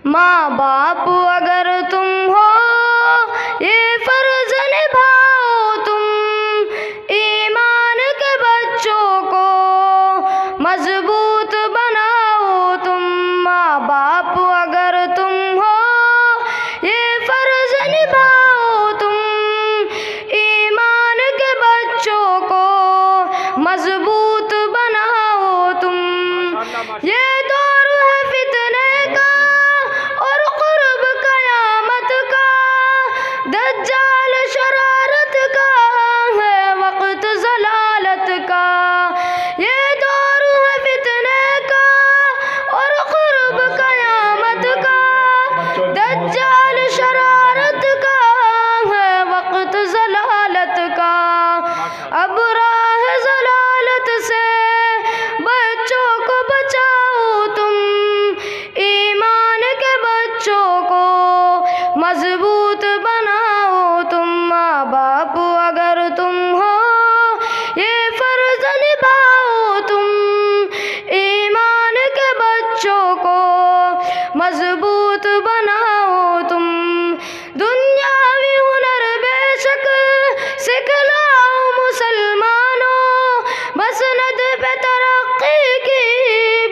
माँ बाप अगर तुम हो ये फर्ज निभाओ तुम, ईमान के बच्चों को मजबूत बनाओ तुम। माँ बाप अगर तुम हो ये फर्ज निभाओ तुम, ईमान के बच्चों को मजबूत बनाओ तुम। ये दौर है फितने का और क़ुर्ब क़यामत का, दज्जाल शरारत का है वक्त ज़लालत का। ये दौर है फितने का और क़ुर्ब क़यामत का, दज्जाल शरारत का है वक्त ज़लालत का। अब राह ज़लालत से बच्चों को बचाओ तुम, ईमान के बच्चों को मजबूत बनाओ तुम। माँ बाप अगर तुम हो ये फर्ज निभाओ तुम, ईमान के बच्चों को मजबूत बनाओ तुम। दुनियावी हुनर बेशक सिखलाओ मुसलमानों, मसनद पे तरक्की की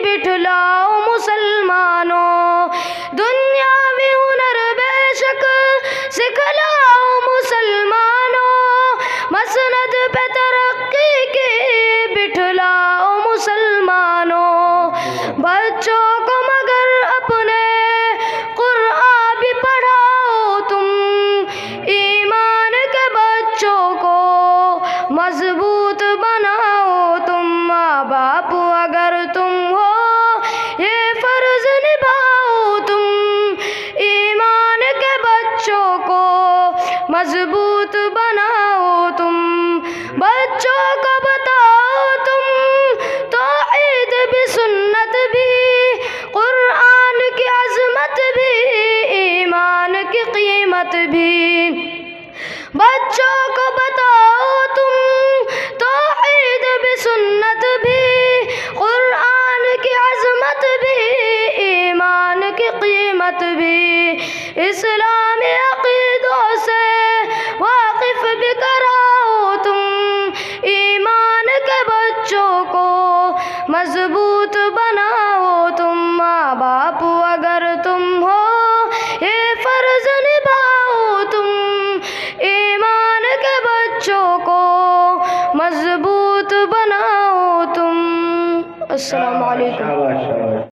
बिठलाओ मुसलमानों। दुनियावी हुनर बेशक सिखलाओ मुसलमानों, मसनद पे तरक्की की बिठलाओ मुसलमानों। बच्चों को मगर अपने कुरान भी पढ़ाओ तुम, ईमान के बच्चों को मजबूत बनाओ तुम। माँ बाप अगर तुम हो ये फर्ज निभाओ तुम, ईमान के बच्चों को मजबूत बनाओ तुम। बच्चों को बताओ तुम तौहीद भी, सुन्नत भी, कुरान की अज़मत भी, ईमान की कीमत भी। बच्चों को बताओ तुम तौहीद भी, सुन्नत भी, कुरान की अज़मत भी, ईमान की कीमत भी। इस्लाम